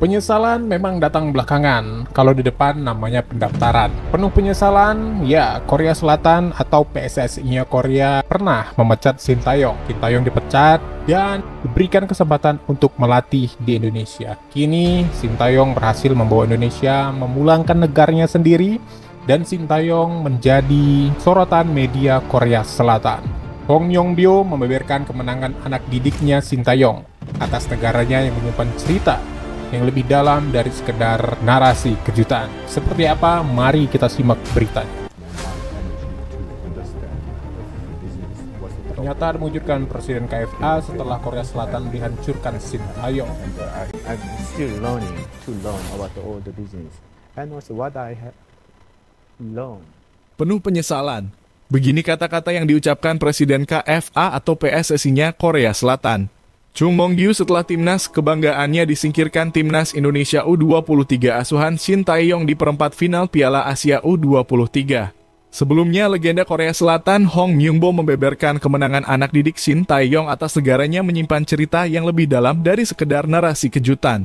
Penyesalan memang datang belakangan, kalau di depan namanya pendaftaran. Penuh penyesalan, ya Korea Selatan atau PSSI-nya Korea pernah memecat Shin Tae-yong. Shin Tae-yong dipecat dan diberikan kesempatan untuk melatih di Indonesia. Kini Shin Tae-yong berhasil membawa Indonesia memulangkan negaranya sendiri dan Shin Tae-yong menjadi sorotan media Korea Selatan. Hong Yong-bio membeberkan kemenangan anak didiknya Shin Tae-yong atas negaranya yang menyimpan cerita yang lebih dalam dari sekedar narasi kejutan. Seperti apa? Mari kita simak beritanya. Ternyata mewujudkan Presiden KFA setelah Korea Selatan dihancurkan Shin Tae-yong. I'm still learning to learn about all the business and also what I have learned. Penuh penyesalan. Begini kata-kata yang diucapkan Presiden KFA atau PSSI-nya Korea Selatan. Chung Mong-gyu setelah timnas kebanggaannya disingkirkan timnas Indonesia U23 asuhan Shin Tae-yong di perempat final Piala Asia U23. Sebelumnya, legenda Korea Selatan Hong Myung-bo membeberkan kemenangan anak didik Shin Tae-yong atas negaranya menyimpan cerita yang lebih dalam dari sekedar narasi kejutan.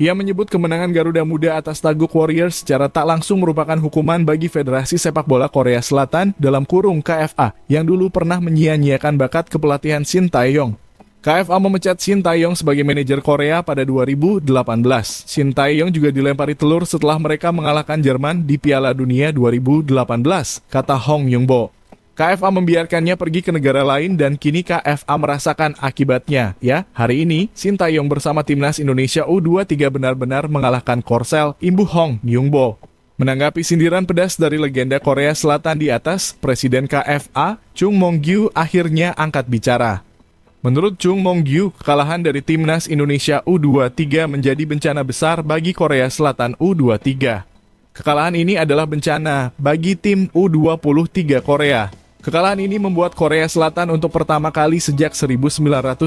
Ia menyebut kemenangan Garuda Muda atas Taeguk Warriors secara tak langsung merupakan hukuman bagi Federasi Sepak Bola Korea Selatan dalam kurung KFA yang dulu pernah menyia-nyiakan bakat kepelatihan Shin Tae-yong. KFA memecat Shin Tae-yong sebagai manajer Korea pada 2018. Shin Tae-yong juga dilempari telur setelah mereka mengalahkan Jerman di Piala Dunia 2018, kata Hong Myung-bo. KFA membiarkannya pergi ke negara lain dan kini KFA merasakan akibatnya. Ya, hari ini Shin Tae-yong bersama timnas Indonesia U23 benar-benar mengalahkan Korsel, imbuh Hong Myung-bo. Menanggapi sindiran pedas dari legenda Korea Selatan di atas, Presiden KFA, Chung Mong-gyu akhirnya angkat bicara. Menurut Chung Mong-gyu, kekalahan dari timnas Indonesia U23 menjadi bencana besar bagi Korea Selatan U23. Kekalahan ini adalah bencana bagi tim U23 Korea. Kekalahan ini membuat Korea Selatan untuk pertama kali sejak 1984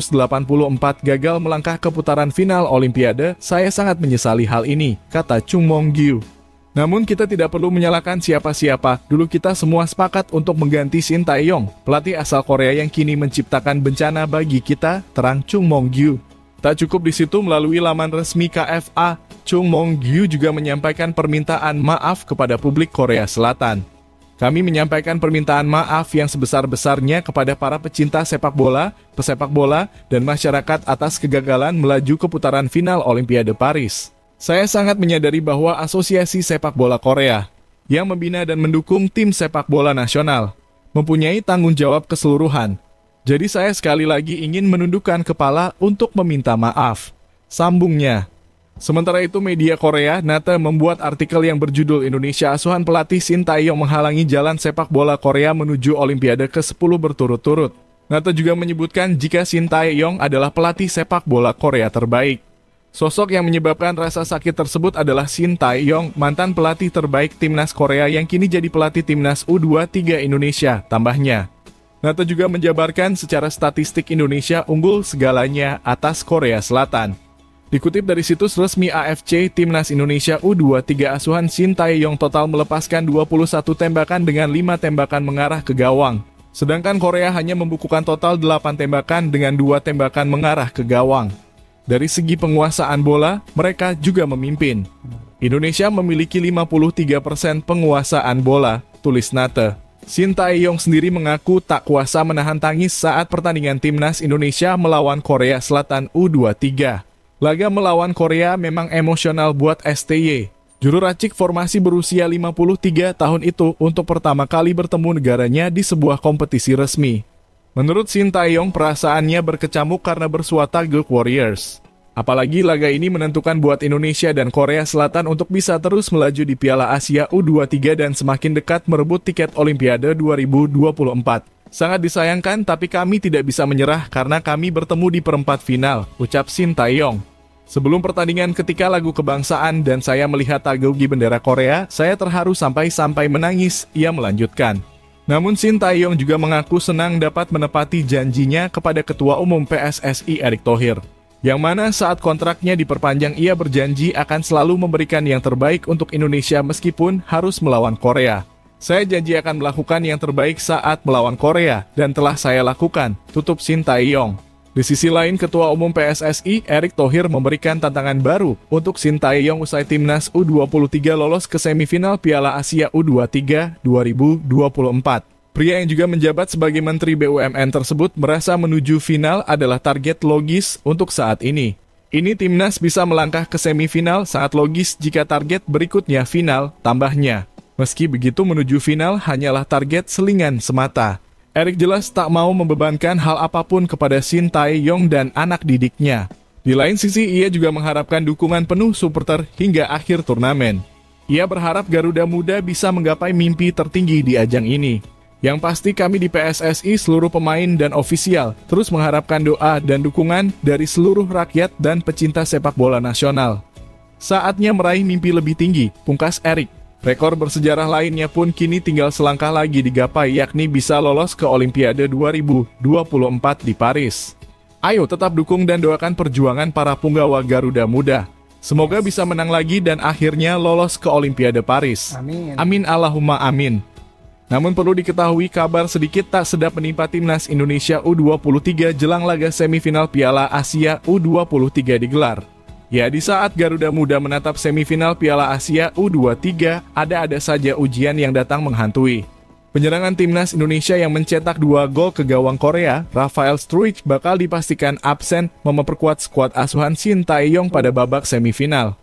gagal melangkah ke putaran final Olimpiade. Saya sangat menyesali hal ini, kata Chung Mong-gyu. Namun kita tidak perlu menyalahkan siapa-siapa, dulu kita semua sepakat untuk mengganti Shin Tae-yong, pelatih asal Korea yang kini menciptakan bencana bagi kita, terang Chung Mong-gyu. Tak cukup di situ, melalui laman resmi KFA, Chung Mong-gyu juga menyampaikan permintaan maaf kepada publik Korea Selatan. Kami menyampaikan permintaan maaf yang sebesar-besarnya kepada para pecinta sepak bola, pesepak bola, dan masyarakat atas kegagalan melaju ke putaran final Olimpiade Paris. Saya sangat menyadari bahwa Asosiasi Sepak Bola Korea yang membina dan mendukung tim sepak bola nasional mempunyai tanggung jawab keseluruhan. Jadi saya sekali lagi ingin menundukkan kepala untuk meminta maaf. Sambungnya. Sementara itu media Korea, NATA membuat artikel yang berjudul Indonesia asuhan pelatih Shin Tae-yong menghalangi jalan sepak bola Korea menuju Olimpiade ke-10 berturut-turut. NATA juga menyebutkan jika Shin Tae-yong adalah pelatih sepak bola Korea terbaik. Sosok yang menyebabkan rasa sakit tersebut adalah Shin Tae-yong, mantan pelatih terbaik timnas Korea yang kini jadi pelatih timnas U23 Indonesia, tambahnya. NATA juga menjabarkan secara statistik Indonesia unggul segalanya atas Korea Selatan. Dikutip dari situs resmi AFC, timnas Indonesia U23 asuhan Shin Tae-yong total melepaskan 21 tembakan dengan 5 tembakan mengarah ke gawang. Sedangkan Korea hanya membukukan total 8 tembakan dengan 2 tembakan mengarah ke gawang. Dari segi penguasaan bola, mereka juga memimpin. Indonesia memiliki 53% penguasaan bola, tulis NATA. Shin Tae-yong sendiri mengaku tak kuasa menahan tangis saat pertandingan timnas Indonesia melawan Korea Selatan U23. Laga melawan Korea memang emosional buat STY. Juru racik formasi berusia 53 tahun itu untuk pertama kali bertemu negaranya di sebuah kompetisi resmi. Menurut Shin Tae-yong, perasaannya berkecamuk karena bersuah Taeguk Warriors. Apalagi laga ini menentukan buat Indonesia dan Korea Selatan untuk bisa terus melaju di Piala Asia U23 dan semakin dekat merebut tiket Olimpiade 2024. Sangat disayangkan, tapi kami tidak bisa menyerah karena kami bertemu di perempat final, ucap Shin Tae-yong. Sebelum pertandingan ketika lagu kebangsaan dan saya melihat tagogi bendera Korea, saya terharu sampai menangis, ia melanjutkan. Namun Shin Tae-yong juga mengaku senang dapat menepati janjinya kepada Ketua Umum PSSI Erick Thohir, yang mana saat kontraknya diperpanjang ia berjanji akan selalu memberikan yang terbaik untuk Indonesia meskipun harus melawan Korea. Saya janji akan melakukan yang terbaik saat melawan Korea dan telah saya lakukan, tutup Shin Tae-yong. Di sisi lain, Ketua Umum PSSI, Erick Thohir memberikan tantangan baru untuk Sintayong usai Timnas U23 lolos ke semifinal Piala Asia U23 2024. Pria yang juga menjabat sebagai Menteri BUMN tersebut merasa menuju final adalah target logis untuk saat ini. Ini Timnas bisa melangkah ke semifinal saat logis jika target berikutnya final, tambahnya. Meski begitu menuju final hanyalah target selingan semata. Erick jelas tak mau membebankan hal apapun kepada Sintayong dan anak didiknya. Di lain sisi, ia juga mengharapkan dukungan penuh supporter hingga akhir turnamen. Ia berharap Garuda Muda bisa menggapai mimpi tertinggi di ajang ini. Yang pasti kami di PSSI, seluruh pemain dan ofisial, terus mengharapkan doa dan dukungan dari seluruh rakyat dan pecinta sepak bola nasional. Saatnya meraih mimpi lebih tinggi, pungkas Erick. Rekor bersejarah lainnya pun kini tinggal selangkah lagi digapai, yakni bisa lolos ke Olimpiade 2024 di Paris. Ayo tetap dukung dan doakan perjuangan para punggawa Garuda Muda. Semoga bisa menang lagi dan akhirnya lolos ke Olimpiade Paris. Amin. Amin Allahumma amin. Namun perlu diketahui kabar sedikit tak sedap menimpa Timnas Indonesia U23 jelang laga semifinal Piala Asia U23 digelar. Ya, di saat Garuda Muda menatap semifinal Piala Asia U23, ada saja ujian yang datang menghantui. Penyerangan Timnas Indonesia yang mencetak 2 gol ke gawang Korea, Rafael Struijk bakal dipastikan absen memperkuat skuad asuhan Sintayong pada babak semifinal.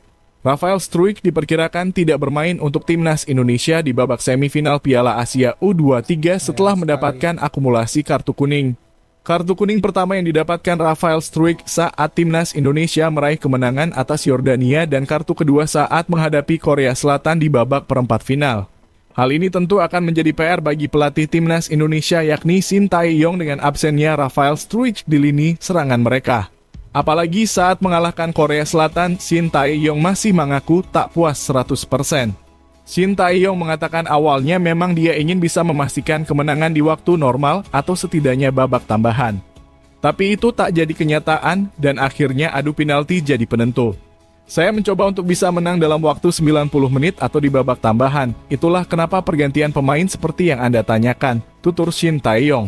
Rafael Struijk diperkirakan tidak bermain untuk Timnas Indonesia di babak semifinal Piala Asia U23 setelah mendapatkan akumulasi kartu kuning. Kartu kuning pertama yang didapatkan Rafael Struijk saat Timnas Indonesia meraih kemenangan atas Yordania dan kartu kedua saat menghadapi Korea Selatan di babak perempat final. Hal ini tentu akan menjadi PR bagi pelatih Timnas Indonesia yakni Sintayong dengan absennya Rafael Struijk di lini serangan mereka. Apalagi saat mengalahkan Korea Selatan, Sintayong masih mengaku tak puas 100%. Sintayong mengatakan awalnya memang dia ingin bisa memastikan kemenangan di waktu normal atau setidaknya babak tambahan. Tapi itu tak jadi kenyataan dan akhirnya adu penalti jadi penentu. Saya mencoba untuk bisa menang dalam waktu 90 menit atau di babak tambahan. Itulah kenapa pergantian pemain seperti yang Anda tanyakan, tutur Sintayong.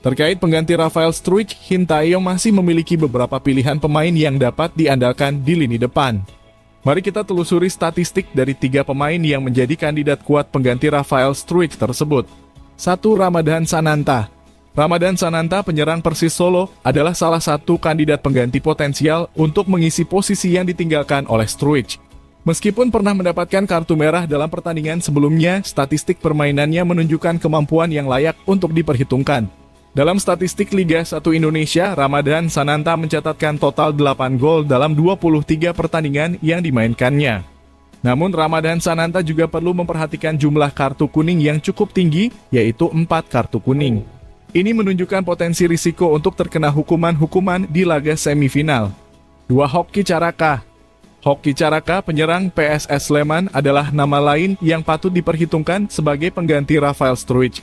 Terkait pengganti Rafael Struijk, Sintayong masih memiliki beberapa pilihan pemain yang dapat diandalkan di lini depan. Mari kita telusuri statistik dari 3 pemain yang menjadi kandidat kuat pengganti Rafael Struijk tersebut. 1. Ramadan Sananta. Ramadan Sananta, penyerang Persis Solo, adalah salah satu kandidat pengganti potensial untuk mengisi posisi yang ditinggalkan oleh Struijk. Meskipun pernah mendapatkan kartu merah dalam pertandingan sebelumnya, statistik permainannya menunjukkan kemampuan yang layak untuk diperhitungkan. Dalam statistik Liga 1 Indonesia, Ramadan Sananta mencatatkan total 8 gol dalam 23 pertandingan yang dimainkannya. Namun Ramadan Sananta juga perlu memperhatikan jumlah kartu kuning yang cukup tinggi, yaitu 4 kartu kuning. Ini menunjukkan potensi risiko untuk terkena hukuman-hukuman di laga semifinal. 2. Hoki Caraka. Hoki Caraka, penyerang PSS Sleman, adalah nama lain yang patut diperhitungkan sebagai pengganti Rafael Struijk.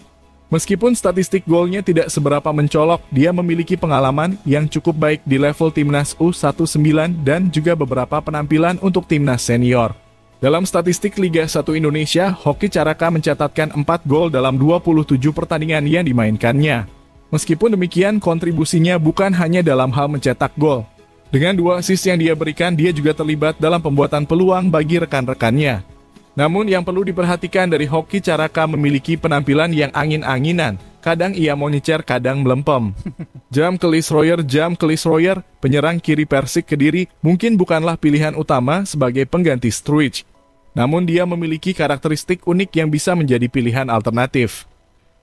Meskipun statistik golnya tidak seberapa mencolok, dia memiliki pengalaman yang cukup baik di level Timnas U19 dan juga beberapa penampilan untuk Timnas Senior. Dalam statistik Liga 1 Indonesia, Hoki Caraka mencatatkan 4 gol dalam 27 pertandingan yang dimainkannya. Meskipun demikian, kontribusinya bukan hanya dalam hal mencetak gol. Dengan 2 assist yang dia berikan, dia juga terlibat dalam pembuatan peluang bagi rekan-rekannya. Namun yang perlu diperhatikan dari Hoki Caraka memiliki penampilan yang angin-anginan. Kadang ia moncer, kadang melempem. Jam Kelis Royer, penyerang kiri Persik Kediri, mungkin bukanlah pilihan utama sebagai pengganti Struijk. Namun dia memiliki karakteristik unik yang bisa menjadi pilihan alternatif.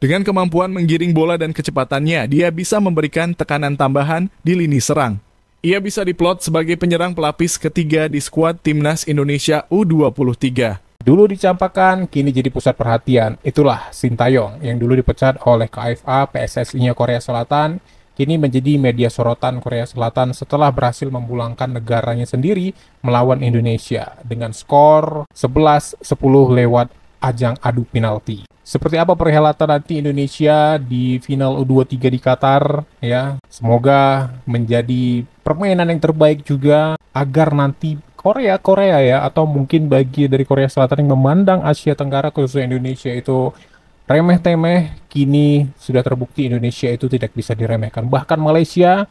Dengan kemampuan menggiring bola dan kecepatannya, dia bisa memberikan tekanan tambahan di lini serang. Ia bisa diplot sebagai penyerang pelapis ketiga di skuad Timnas Indonesia U23. Dulu dicampakkan, kini jadi pusat perhatian. Itulah Sintayong yang dulu dipecat oleh KFA PSSI-nya Korea Selatan, kini menjadi media sorotan Korea Selatan setelah berhasil memulangkan negaranya sendiri melawan Indonesia dengan skor 11-10 lewat ajang adu penalti. Seperti apa perhelatan nanti Indonesia di final U23 di Qatar ya. Semoga menjadi permainan yang terbaik juga agar nanti Korea ya, atau mungkin bagi dari Korea Selatan yang memandang Asia Tenggara khususnya Indonesia itu remeh-temeh, kini sudah terbukti Indonesia itu tidak bisa diremehkan. Bahkan Malaysia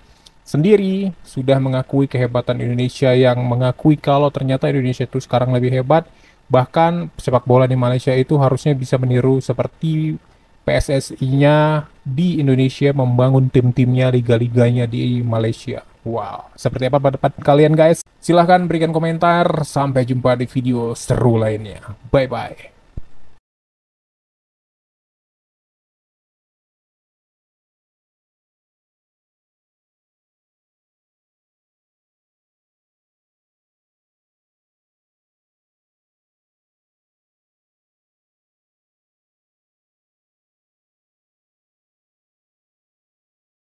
sendiri sudah mengakui kehebatan Indonesia, yang mengakui kalau ternyata Indonesia itu sekarang lebih hebat. Bahkan sepak bola di Malaysia itu harusnya bisa meniru seperti PSSI-nya di Indonesia membangun tim-timnya, liga-liganya di Malaysia. Wow, seperti apa pendapat kalian guys? Silahkan berikan komentar. Sampai jumpa di video seru lainnya. Bye-bye.